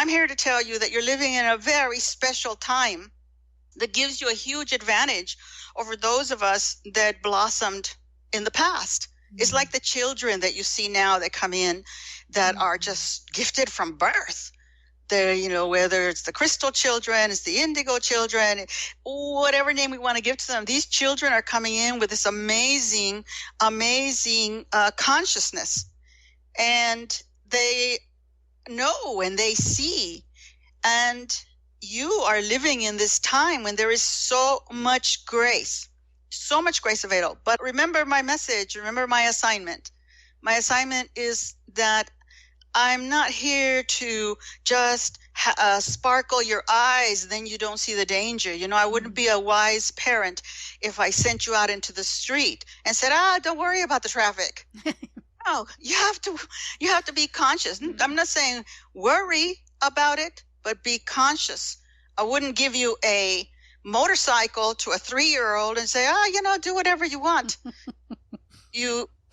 I'm here to tell you that you're living in a very special time that gives you a huge advantage over those of us that blossomed in the past. It's like the children that you see now that come in that are just gifted from birth. They're, whether it's the crystal children, it's the indigo children, whatever name we want to give to them, these children are coming in with this amazing, amazing consciousness. And they know and they see. And you are living in this time when there is so much grace available. But remember my message, remember my assignment. My assignment is that I'm not here to just sparkle your eyes, then you don't see the danger. I wouldn't be a wise parent if I sent you out into the street and said, don't worry about the traffic. No, you have to be conscious. I'm not saying worry about it, but be conscious. I wouldn't give you a motorcycle to a 3-year-old and say, do whatever you want.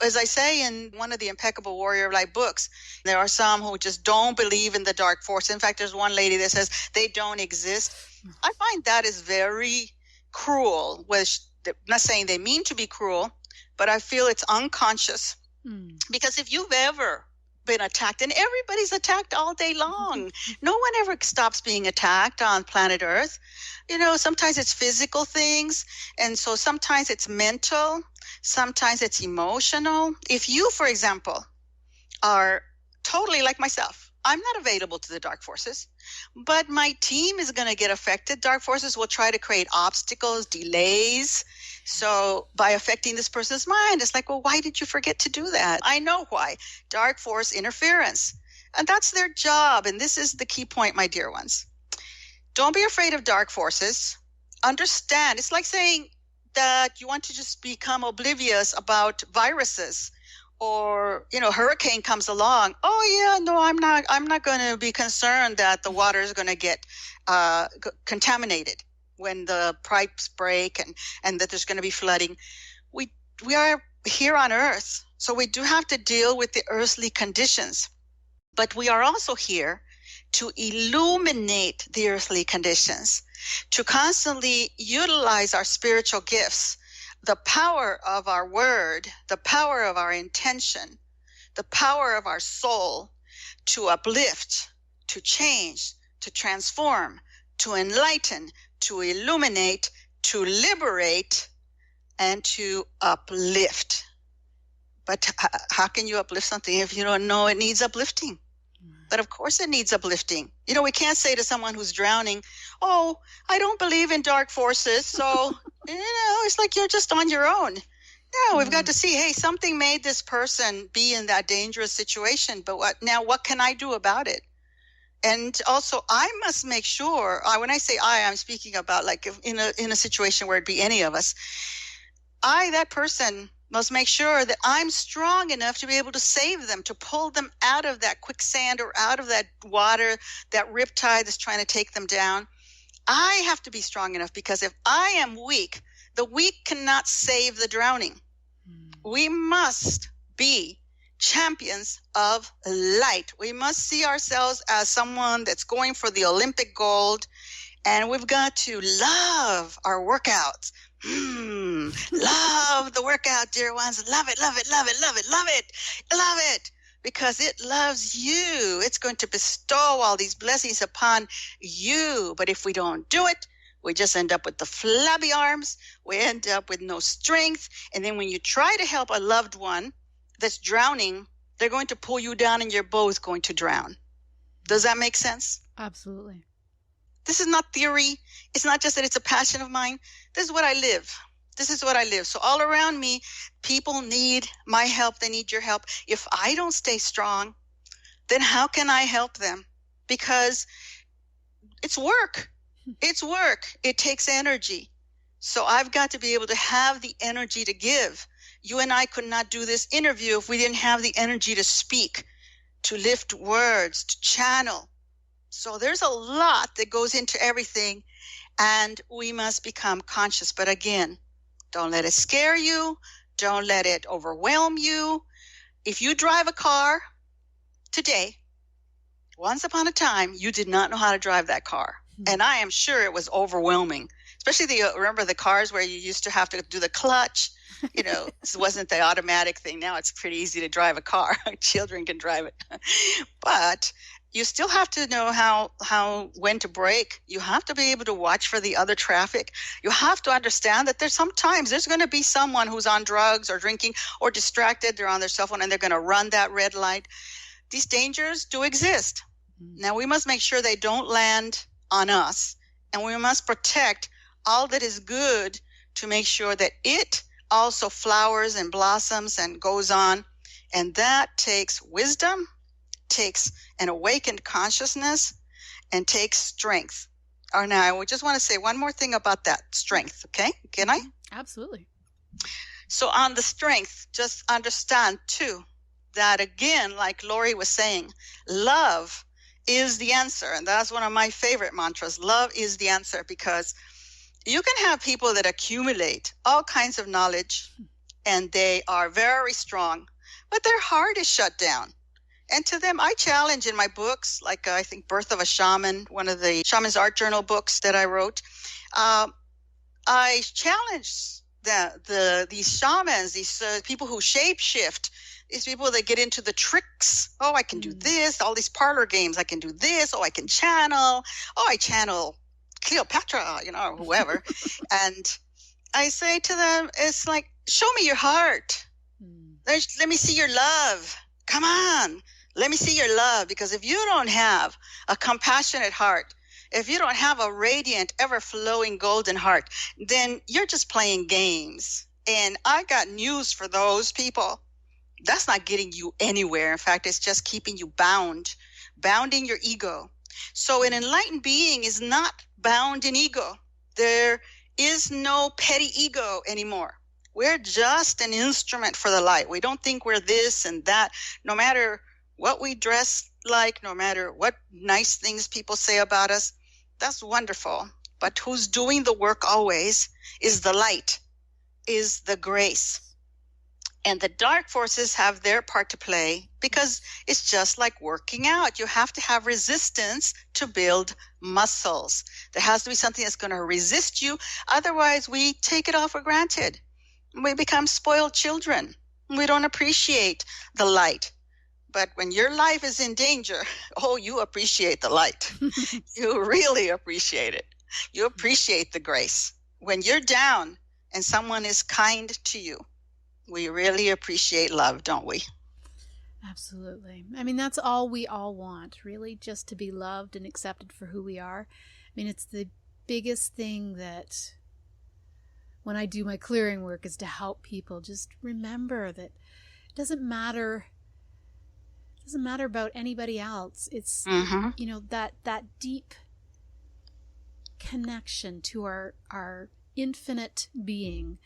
As I say in one of the Impeccable Warrior of Light books, there are some who just don't believe in the dark force. In fact, there's one lady that says they don't exist. I find that is very cruel. I'm not saying they mean to be cruel, but I feel it's unconscious. Because if you've ever been attacked, and everybody's attacked all day long, no one ever stops being attacked on planet Earth. Sometimes it's physical things, and so sometimes it's mental, sometimes it's emotional. If you, for example, are totally like myself, I'm not available to the dark forces, but my team is going to get affected. Dark forces will try to create obstacles, delays. So by affecting this person's mind, it's like, well, why did you forget to do that? I know why. Dark force interference. And that's their job. And this is the key point, my dear ones. Don't be afraid of dark forces. Understand. It's like saying that you want to just become oblivious about viruses, or hurricane comes along. Oh yeah, no, I'm not going to be concerned that the water is going to get contaminated when the pipes break and that there's going to be flooding. We are here on Earth, so we do have to deal with the earthly conditions, but we are also here to illuminate the earthly conditions, to constantly utilize our spiritual gifts, the power of our word, the power of our intention, the power of our soul to uplift, to change, to transform, to enlighten, to illuminate, to liberate, and to uplift. But how can you uplift something if you don't know it needs uplifting? But of course it needs uplifting. We can't say to someone who's drowning, oh, I don't believe in dark forces, so, it's like you're just on your own. No, we've got to see, hey, something made this person be in that dangerous situation, but what can I do about it? And also, I must make sure, when I say I'm speaking about like in a situation where it'd be any of us, that person must make sure that I'm strong enough to be able to save them, to pull them out of that quicksand or out of that water, that riptide that's trying to take them down. I have to be strong enough, because if I am weak, the weak cannot save the drowning. We must be champions of light. We must see ourselves as someone that's going for the Olympic gold, and we've got to love our workouts. Love the workout, dear ones. Love it, love it, love it, love it, love it, love it, because it loves you. It's going to bestow all these blessings upon you. But if we don't do it, we just end up with the flabby arms. We end up with no strength. And then when you try to help a loved one that's drowning, they're going to pull you down and you're both going to drown. Does that make sense? Absolutely. This is not theory. It's not just that it's a passion of mine. This is what I live. This is what I live. So all around me, people need my help. They need your help. If I don't stay strong, then how can I help them? Because it's work. It's work. It takes energy. So I've got to be able to have the energy to give. You and I could not do this interview if we didn't have the energy to speak, to lift words, to channel. So there's a lot that goes into everything, and we must become conscious. But again, don't let it scare you. Don't let it overwhelm you. If you drive a car today once upon a time, you did not know how to drive that car. And I am sure it was overwhelming, especially remember the cars where you used to have to do the clutch. This wasn't the automatic thing. Now it's pretty easy to drive a car. Children can drive it. But you still have to know when to brake. You have to be able to watch for the other traffic. You have to understand that there's going to be someone who's on drugs or drinking or distracted. They're on their cell phone and they're going to run that red light. These dangers do exist. Now we must make sure they don't land on us, and we must protect all that is good to make sure that it also flowers and blossoms and goes on. And that takes wisdom, takes an awakened consciousness, and takes strength. Now, I just want to say one more thing about that strength, okay? Can I? Absolutely. So on the strength, just understand too that, again, like Lori was saying, love is the answer. And that's one of my favorite mantras. Love is the answer, because you can have people that accumulate all kinds of knowledge and they are very strong, but their heart is shut down. And to them, I challenge in my books, like I think Birth of a Shaman, one of the Shaman's Art Journal books that I wrote, I challenge these shamans, these people who shapeshift, these people that get into the tricks. Oh, I can do this. All these parlor games. I can do this. Oh, I can channel. Oh, I channel Cleopatra, or whoever. And I say to them, it's like, show me your heart. Let me see your love. Come on. Let me see your love. Because if you don't have a compassionate heart, if you don't have a radiant, ever-flowing golden heart, then you're just playing games. And I got news for those people. That's not getting you anywhere. In fact, it's just keeping you bounding your ego. So an enlightened being is not bound in ego. There is no petty ego anymore. We're just an instrument for the light. We don't think we're this and that. No matter what we dress like, no matter what nice things people say about us, that's wonderful. But who's doing the work always is the light, is the grace. And the dark forces have their part to play, because it's just like working out. You have to have resistance to build muscles. There has to be something that's going to resist you. Otherwise, we take it all for granted. We become spoiled children. We don't appreciate the light. But when your life is in danger, you appreciate the light. You really appreciate it. You appreciate the grace. When you're down and someone is kind to you, we really appreciate love, don't we? Absolutely. I mean, that's all we all want, really, just to be loved and accepted for who we are. I mean, it's the biggest thing that when I do my clearing work is to help people just remember that it doesn't matter about anybody else. It's, that deep connection to our infinite being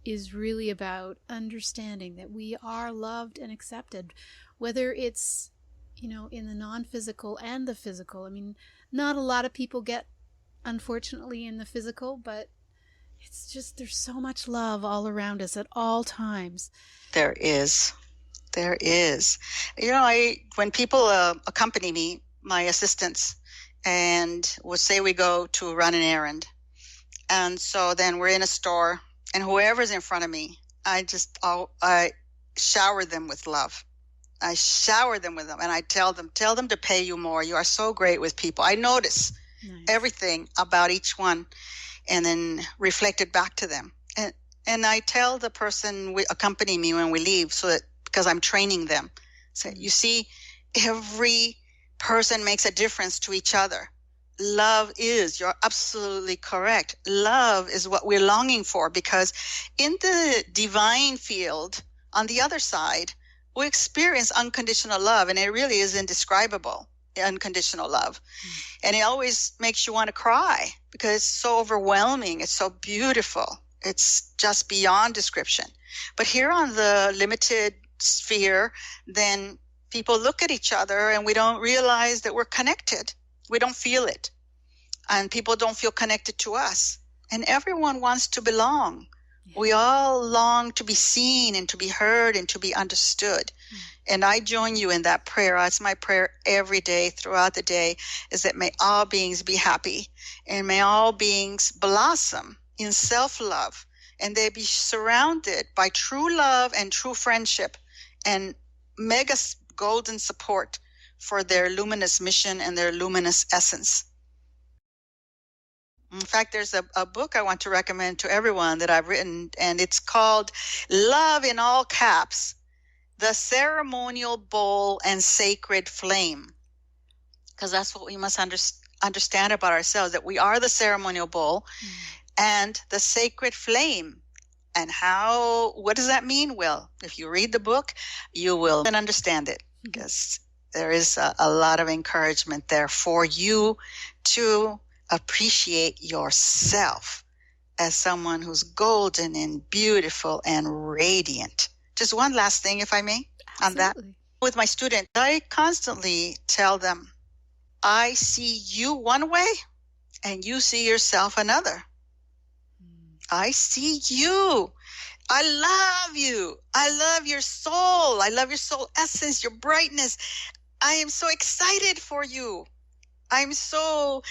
is really about understanding that we are loved and accepted, whether it's, in the non-physical and the physical. I mean, not a lot of people get, unfortunately, in the physical, but it's just, there's so much love all around us at all times. There is. When people accompany me, my assistants, and we'll say we go to run an errand. And so then we're in a store, and whoever's in front of me, I shower them with love. I shower them with them, and I tell them to pay you more. You are so great with people. I notice everything about each one, and then reflect it back to them. And I tell the person accompany me when we leave, because I'm training them. So you see, every person makes a difference to each other. You're absolutely correct. Love is what we're longing for, because in the divine field, on the other side, we experience unconditional love, and it really is indescribable, unconditional love. And it always makes you want to cry, because it's so overwhelming. It's so beautiful. It's just beyond description. But here on the limited sphere, then people look at each other and we don't realize that we're connected. We don't feel it. And people don't feel connected to us. And everyone wants to belong. We all long to be seen and to be heard and to be understood. And I join you in that prayer. It's my prayer every day throughout the day, is that may all beings be happy and may all beings blossom in self-love, and they be surrounded by true love and true friendship and mega golden support for their luminous mission and their luminous essence. In fact, there's a book I want to recommend to everyone that I've written, and it's called Love in All Caps, The Ceremonial Bowl and Sacred Flame. Because that's what we must understand about ourselves, that we are the ceremonial bowl and the sacred flame. And what does that mean? Well, if you read the book, you will understand it, because there is a lot of encouragement there for you to appreciate yourself as someone who's golden and beautiful and radiant. Just one last thing, if I may, on that. With my students, I constantly tell them, I see you one way and you see yourself another. I see you. I love you. I love your soul. I love your soul essence, your brightness. I am so excited for you. I'm so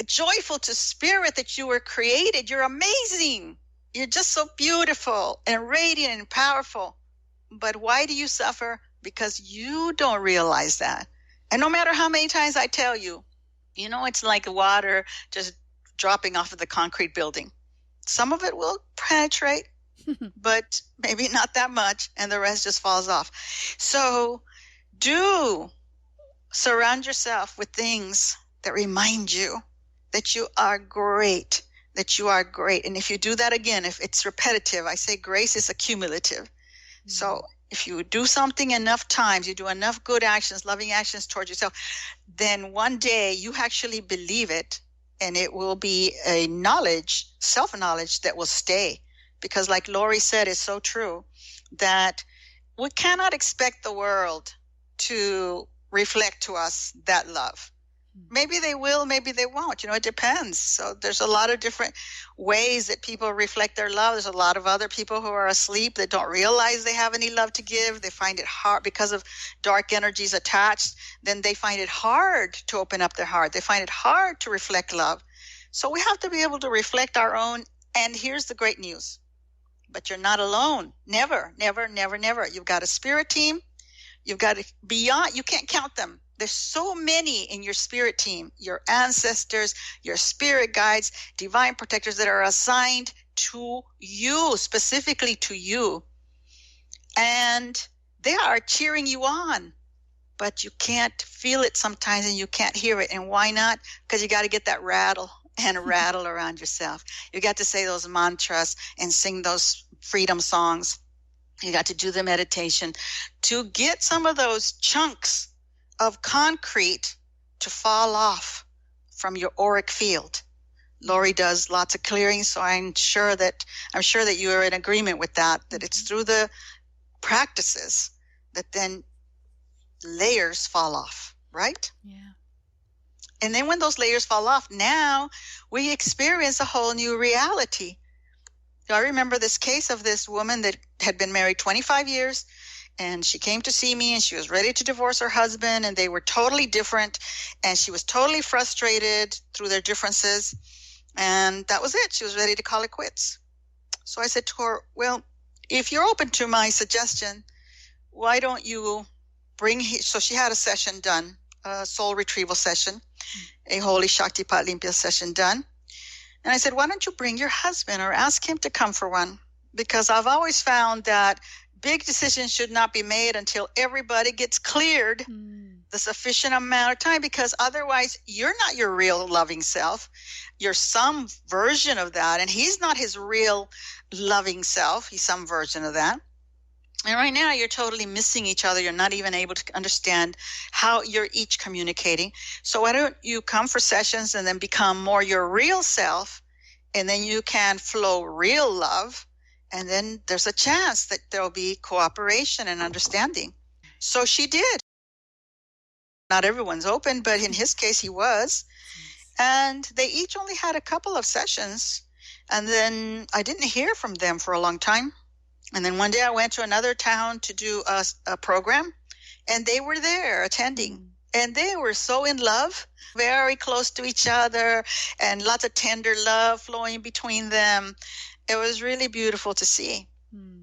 joyful to spirit that you were created. You're amazing. You're just so beautiful and radiant and powerful. But why do you suffer? Because you don't realize that. And no matter how many times I tell you, it's like water just dropping off of the concrete building. Some of it will penetrate, but maybe not that much, and the rest just falls off. So do surround yourself with things that remind you that you are great, that you are great. And if you do that again, if it's repetitive, I say grace is accumulative. So if you do something enough times, you do enough good actions, loving actions towards yourself, then one day you actually believe it, and it will be a knowledge, self-knowledge that will stay. Because like Lori said, it's so true that we cannot expect the world to reflect to us that love. Maybe they will, maybe they won't. It depends. So there's a lot of different ways that people reflect their love. There's a lot of other people who are asleep that don't realize they have any love to give. They find it hard because of dark energies attached. Then they find it hard to open up their heart. They find it hard to reflect love. So we have to be able to reflect our own. And here's the great news. But you're not alone. Never, never, never, never. You've got a spirit team. You've got to beyond. You can't count them. There's so many in your spirit team, your ancestors, your spirit guides, divine protectors that are assigned to you, specifically to you. And they are cheering you on, but you can't feel it sometimes and you can't hear it. And why not? Because you got to get that rattle and rattle around yourself. You got to say those mantras and sing those freedom songs. You got to do the meditation to get some of those chunks of concrete to fall off from your auric field. Lori does lots of clearing, so I'm sure that you are in agreement with that it's through the practices that then layers fall off, right? Yeah. And then when those layers fall off, now we experience a whole new reality. I remember this case of this woman that had been married 25 years. And she came to see me and she was ready to divorce her husband, and they were totally different. And she was totally frustrated through their differences. And that was it. She was ready to call it quits. So I said to her, well, if you're open to my suggestion, why don't you so she had a session done, a soul retrieval session, a Holy Shaktipat Limpia session done. And I said, why don't you bring your husband or ask him to come for one? Because I've always found that big decisions should not be made until everybody gets cleared the sufficient amount of time, because otherwise you're not your real loving self. You're some version of that, and he's not his real loving self. He's some version of that. And right now you're totally missing each other. You're not even able to understand how you're each communicating. So why don't you come for sessions and then become more your real self, and then you can flow real love. And then there's a chance that there'll be cooperation and understanding. So she did. Not everyone's open, but in his case, he was. And they each only had a couple of sessions. And then I didn't hear from them for a long time. And then one day I went to another town to do a program, and they were there attending. And they were so in love, very close to each other, and lots of tender love flowing between them. It was really beautiful to see.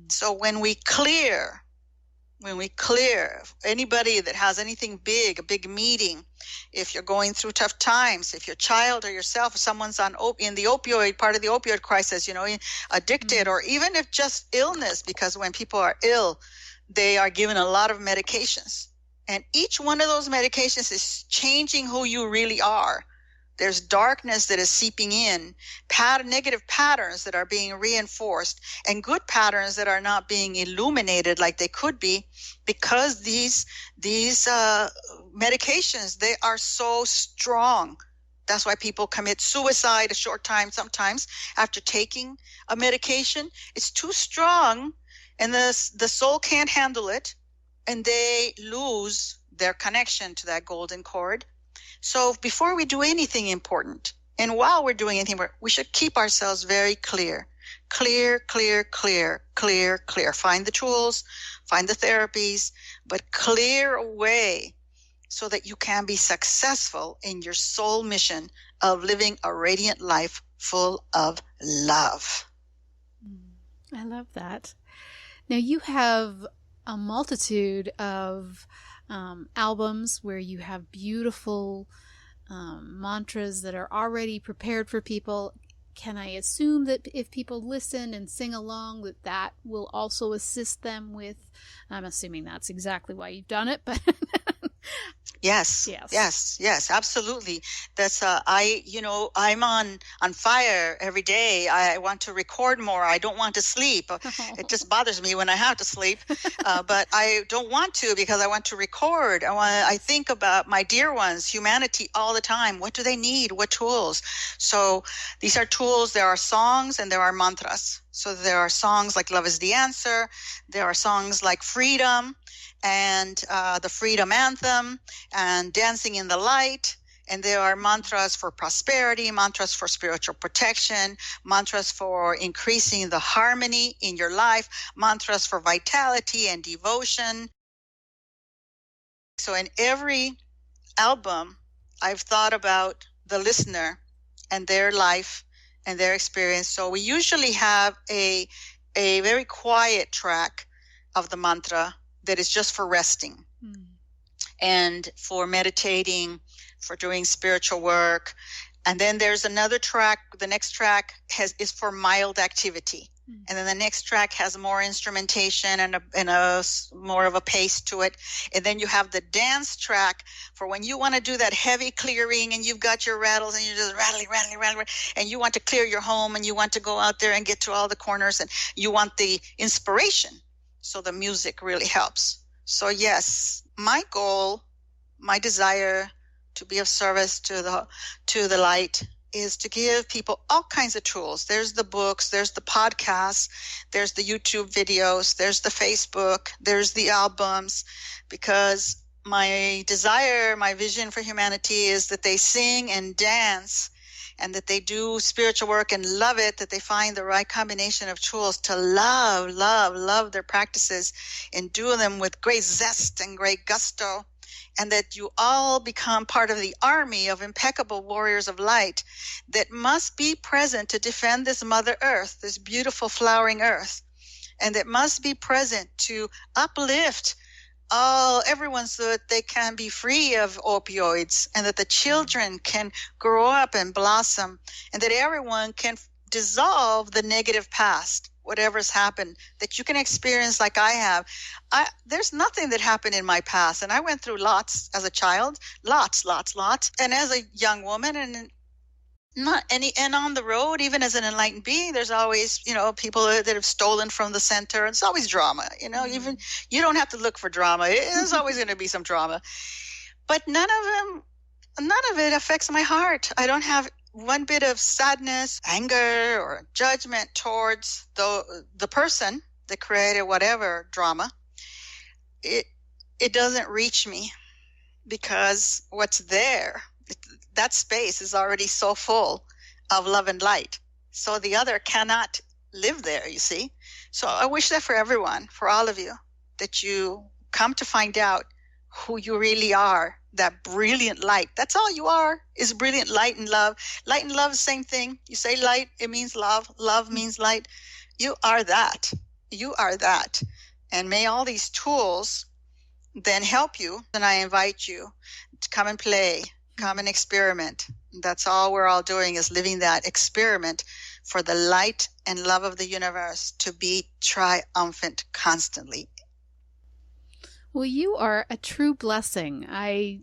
So when we clear anybody that has anything big, a big meeting, if you're going through tough times, if your child or yourself, someone's in the opioid, part of the opioid crisis, addicted, or even if just illness, because when people are ill, they are given a lot of medications. And each one of those medications is changing who you really are. There's darkness that is seeping in, negative patterns that are being reinforced, and good patterns that are not being illuminated like they could be, because these medications, they are so strong. That's why people commit suicide a short time sometimes after taking a medication. It's too strong, and the soul can't handle it, and they lose their connection to that golden cord. So before we do anything important, and while we're doing anything, we should keep ourselves very clear. Clear. Find the tools, find the therapies, but clear away so that you can be successful in your soul mission of living a radiant life full of love. I love that. Now, you have a multitude of albums where you have beautiful mantras that are already prepared for people. Can I assume that if people listen and sing along, that will also assist them with, I'm assuming that's exactly why you've done it, but Yes, absolutely. That's I'm on fire every day. I want to record more. I don't want to sleep. It just bothers me when I have to sleep, but I don't want to, because I want to record. I think about my dear ones, humanity, all the time. What do they need? What tools? So these are tools. There are songs and there are mantras. So there are songs like Love is the Answer. There are songs like Freedom, and the Freedom Anthem, and Dancing in the Light. And there are mantras for prosperity, mantras for spiritual protection, mantras for increasing the harmony in your life, mantras for vitality and devotion. So in every album, I've thought about the listener and their life and their experience. So we usually have a very quiet track of the mantra that is just for resting and for meditating, for doing spiritual work. And then there's another track. The next track is for mild activity. And then the next track has more instrumentation and a more of a pace to it. And then you have the dance track for when you want to do that heavy clearing, and you've got your rattles and you're just rattling, and you want to clear your home, and you want to go out there and get to all the corners, and you want the inspiration. So the music really helps. So yes, my goal, my desire to be of service to the light is to give people all kinds of tools. There's the books, there's the podcasts, there's the YouTube videos, there's the Facebook, there's the albums, because my desire, my vision for humanity is that they sing and dance, and that they do spiritual work and love it, that they find the right combination of tools to love their practices and do them with great zest and great gusto, and that you all become part of the army of impeccable warriors of light that must be present to defend this Mother Earth, this beautiful flowering earth, and that must be present to uplift everyone so that they can be free of opioids, and that the children can grow up and blossom, and that everyone can dissolve the negative past, whatever's happened, that you can experience like I have. There's nothing that happened in my past, and I went through lots as a child, lots, and as a young woman, and on the road, even as an enlightened being, there's always, people that have stolen from the center. It's always drama, even you don't have to look for drama. There's always going to be some drama, but none of it affects my heart. I don't have one bit of sadness, anger, or judgment towards the person that created whatever drama. It doesn't reach me, because what's there, that space is already so full of love and light. so the other cannot live there, you see. So I wish that for everyone, for all of you, that you come to find out who you really are, that brilliant light. That's all you are, is brilliant light and love. Light and love, same thing. You say light, it means love. Love means light. You are that. You are that. And may all these tools then help you. And I invite you to come and play, come and experiment. That's all we're all doing, is living that experiment for the light and love of the universe to be triumphant constantly. Well, you are a true blessing. I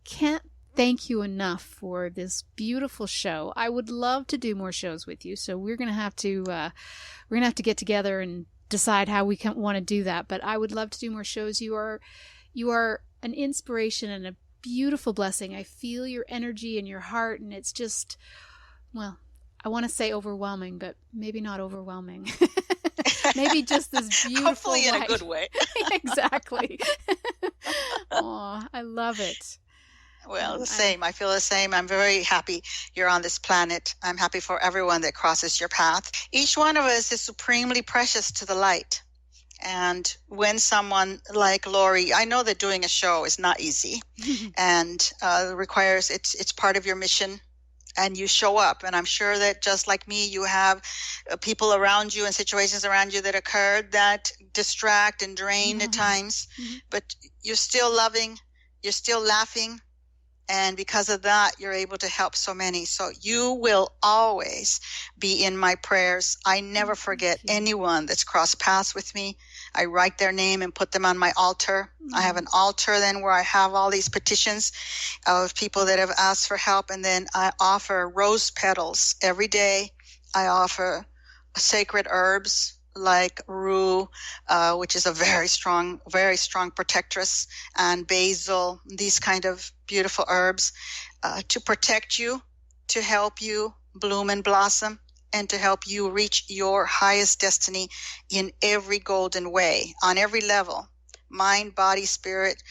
can't thank you enough for this beautiful show. I would love to do more shows with you, so we're gonna have to get together and decide how we want to do that. But I would love to do more shows. You are an inspiration and a beautiful blessing. I feel your energy and your heart, and it's just, well, I want to say overwhelming, but maybe not overwhelming. Maybe just this beautiful Hopefully in light. a good way. Exactly. Oh, I love it. Well, the same. I feel the same. I'm very happy you're on this planet. I'm happy for everyone that crosses your path. Each one of us is supremely precious to the light. And when someone like Lori, I know that doing a show is not easy and requires, it's part of your mission, and you show up. And I'm sure that just like me, you have people around you and situations around you that occur that distract and drain at times, but you're still loving, you're still laughing. And because of that, you're able to help so many. So you will always be in my prayers. I never forget anyone that's crossed paths with me. I write their name and put them on my altar. I have an altar then where I have all these petitions of people that have asked for help. And then I offer rose petals every day. I offer sacred herbs like rue, which is a very strong protectress, and basil, these kind of beautiful herbs to protect you, to help you bloom and blossom, and to help you reach your highest destiny in every golden way, on every level: mind, body, spirit,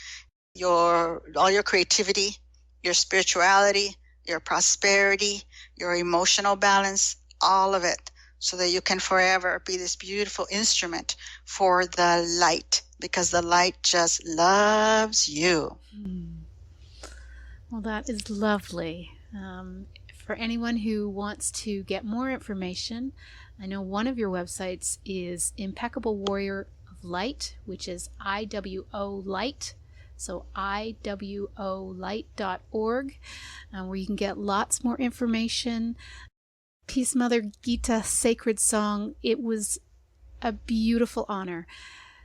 all your creativity, your spirituality, your prosperity, your emotional balance, all of it, so that you can forever be this beautiful instrument for the light, because the light just loves you. Well, that is lovely. For anyone who wants to get more information, I know one of your websites is Impeccable Warrior of Light, which is IWO Light. So IWOlight.org, where you can get lots more information. Peace Mother Gita Sacred Song, it was a beautiful honor.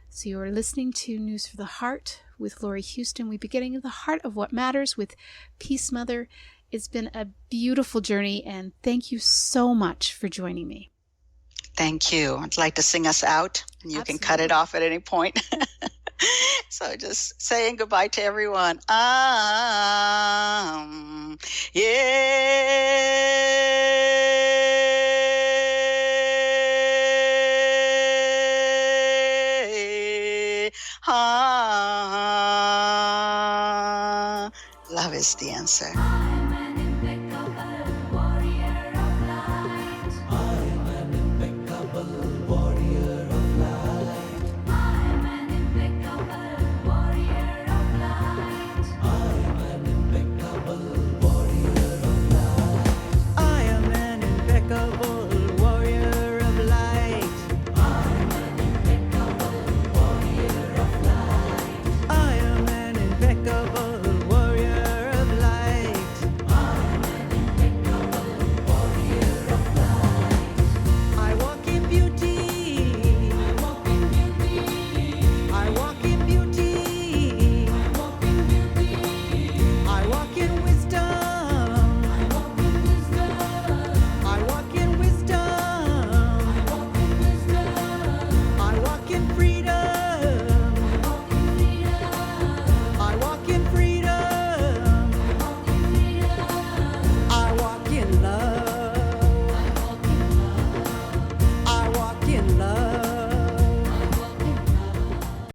So you're listening to News for the Heart with Lori Houston. We be getting to the heart of what matters with Peace Mother. It's been a beautiful journey, and thank you so much for joining me. Thank you. I'd like to sing us out, and you can cut it off at any point. So just saying goodbye to everyone. Love is the answer. I'm an impeccable warrior of light. I'm an impeccable warrior